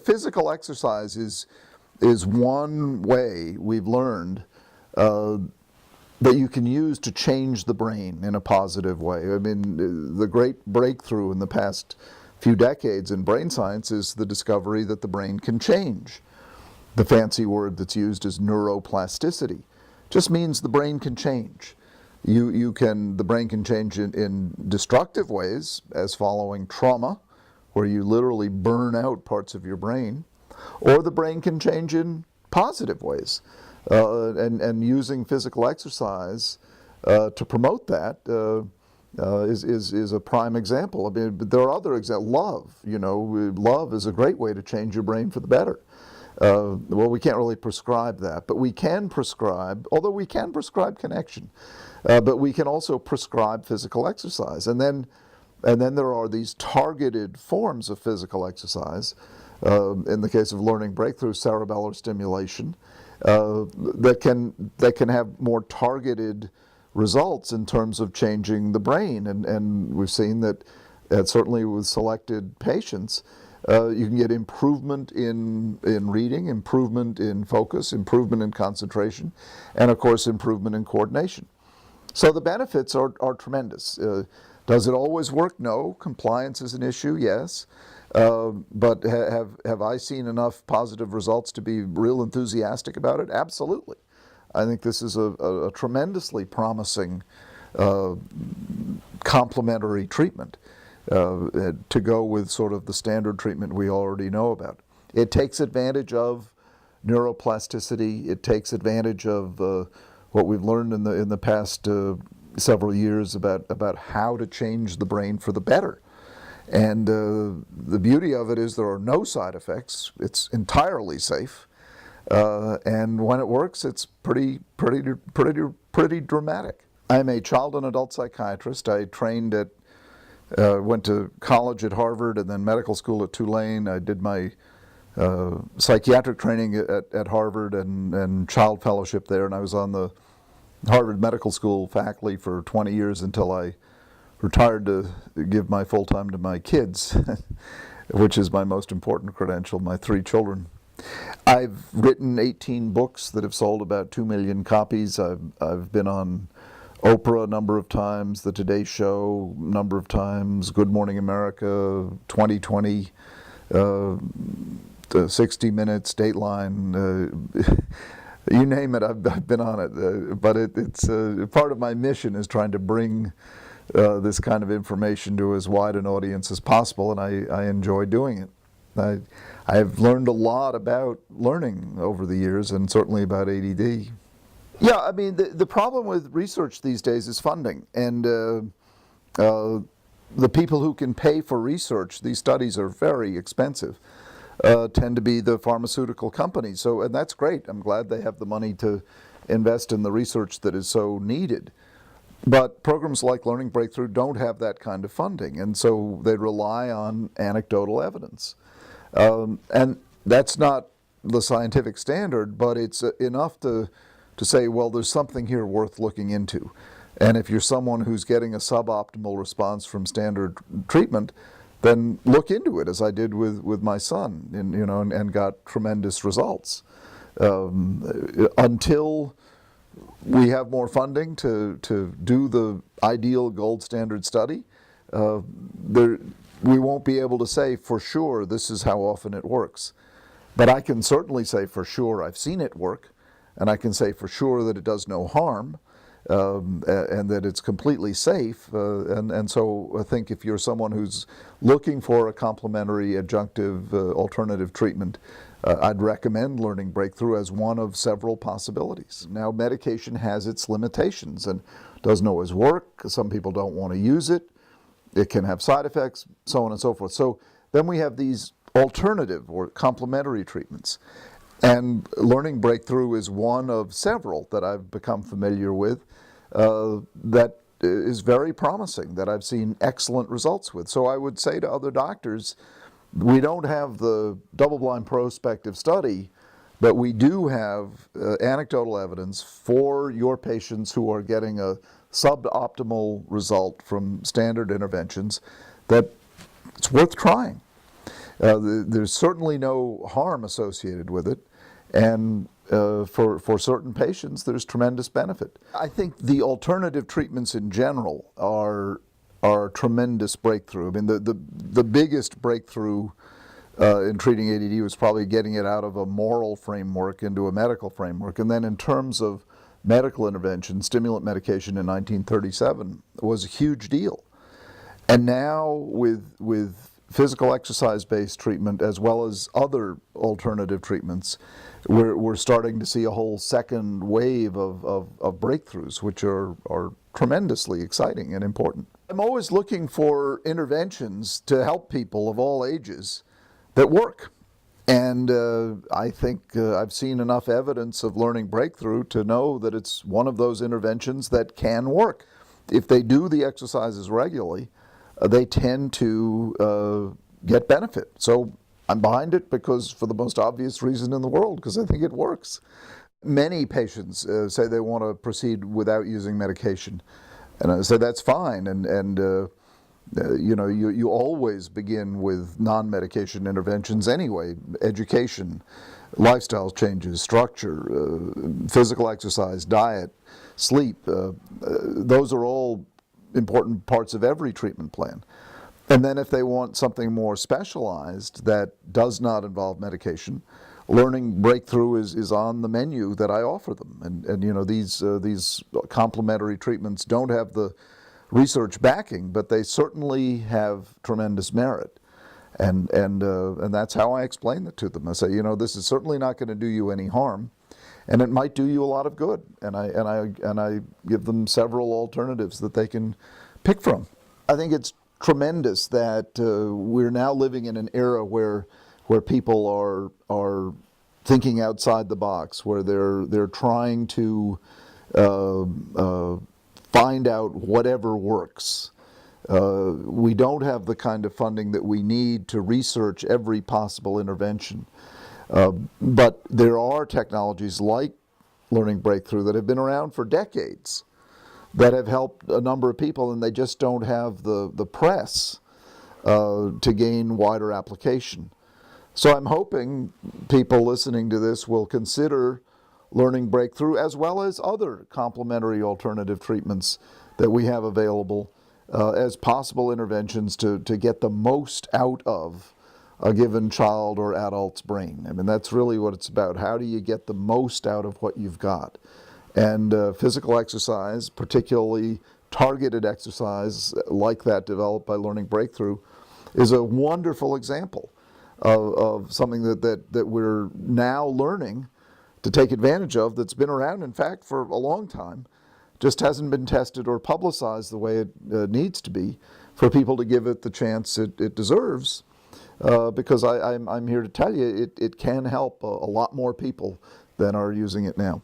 physical exercise is one way we've learned that you can use to change the brain in a positive way. I mean, the great breakthrough in the past few decades in brain science is the discovery that the brain can change. The fancy word that's used is neuroplasticity. Just means the brain can change. The brain can change in destructive ways, as following trauma, where you literally burn out parts of your brain, or the brain can change in positive ways. And using physical exercise to promote that is a prime example. I mean, but there are other examples. Love is a great way to change your brain for the better. Well, we can't really prescribe that, but we can prescribe, although we can prescribe connection, but we can also prescribe physical exercise. And then there are these targeted forms of physical exercise, in the case of learning breakthrough, cerebellar stimulation, that can have more targeted results in terms of changing the brain. And we've seen that certainly with selected patients, you can get improvement in reading, improvement in focus, improvement in concentration, and of course improvement in coordination. So the benefits are tremendous. Does it always work? No. Compliance is an issue, yes. But have I seen enough positive results to be real enthusiastic about it? Absolutely. I think this is a tremendously promising complementary treatment to go with sort of the standard treatment we already know about. It takes advantage of neuroplasticity. It takes advantage of what we've learned in the past several years about how to change the brain for the better. And the beauty of it is there are no side effects. It's entirely safe, and when it works, it's pretty dramatic. I'm a child and adult psychiatrist. I trained went to college at Harvard and then medical school at Tulane. I did my psychiatric training at Harvard and child fellowship there, and I was on the Harvard Medical School faculty for 20 years until I retired to give my full time to my kids, which is my most important credential, my 3 children. I've written 18 books that have sold about 2 million copies. I've been on Oprah a number of times, The Today Show a number of times, Good Morning America, 2020, 60 Minutes, Dateline, you name it, I've been on it. But it's part of my mission is trying to bring this kind of information to as wide an audience as possible, and I enjoy doing it. I've learned a lot about learning over the years, and certainly about ADD. Yeah, I mean, the problem with research these days is funding, and the people who can pay for research, these studies are very expensive, tend to be the pharmaceutical companies. And that's great. I'm glad they have the money to invest in the research that is so needed. But programs like Learning Breakthrough don't have that kind of funding, and so they rely on anecdotal evidence. And that's not the scientific standard, but it's enough to say, well, there's something here worth looking into. And if you're someone who's getting a suboptimal response from standard treatment, then look into it, as I did with my son, and got tremendous results. Until we have more funding to do the ideal gold standard study, we won't be able to say for sure this is how often it works. But I can certainly say for sure I've seen it work, and I can say for sure that it does no harm, and that it's completely safe. And so I think if you're someone who's looking for a complementary adjunctive alternative treatment, I'd recommend Learning Breakthrough as one of several possibilities. Now, medication has its limitations and doesn't always work. Some people don't want to use it. It can have side effects, so on and so forth. So then we have these alternative or complementary treatments. And Learning Breakthrough is one of several that I've become familiar with that is very promising, that I've seen excellent results with. So I would say to other doctors, we don't have the double-blind prospective study, but we do have anecdotal evidence for your patients who are getting a suboptimal result from standard interventions that it's worth trying. There's certainly no harm associated with it, and for certain patients, there's tremendous benefit. I think the alternative treatments in general are a tremendous breakthrough. I mean, the biggest breakthrough in treating ADD was probably getting it out of a moral framework into a medical framework. And then in terms of medical intervention, stimulant medication in 1937 was a huge deal. And now with physical exercise-based treatment as well as other alternative treatments, we're starting to see a whole second wave of breakthroughs, which are tremendously exciting and important. I'm always looking for interventions to help people of all ages that work. And I think I've seen enough evidence of learning breakthrough to know that it's one of those interventions that can work. If they do the exercises regularly, they tend to get benefit. So I'm behind it because, for the most obvious reason in the world, because I think it works. Many patients say they want to proceed without using medication. And I say that's fine. And you know, you always begin with non-medication interventions anyway. Education, lifestyle changes, structure, physical exercise, diet, sleep. Those are all important parts of every treatment plan. And then if they want something more specialized that does not involve medication, learning breakthrough is on the menu that I offer them. And you know, these complementary treatments don't have the research backing, but they certainly have tremendous merit. And that's how I explain it to them. I say, you know, this is certainly not going to do you any harm, and it might do you a lot of good. And I give them several alternatives that they can pick from. I think it's tremendous that we're now living in an era where people are thinking outside the box, where they're trying to find out whatever works. We don't have the kind of funding that we need to research every possible intervention. But there are technologies like learning breakthrough that have been around for decades that have helped a number of people, and they just don't have the press to gain wider application. So I'm hoping people listening to this will consider learning breakthrough as well as other complementary alternative treatments that we have available as possible interventions to get the most out of a given child or adult's brain. I mean, that's really what it's about. How do you get the most out of what you've got? And physical exercise, particularly targeted exercise like that developed by learning breakthrough, is a wonderful example of something that we're now learning to take advantage of, that's been around, in fact, for a long time, just hasn't been tested or publicized the way it needs to be for people to give it the chance it deserves. Because I'm here to tell you, it can help a lot more people than are using it now.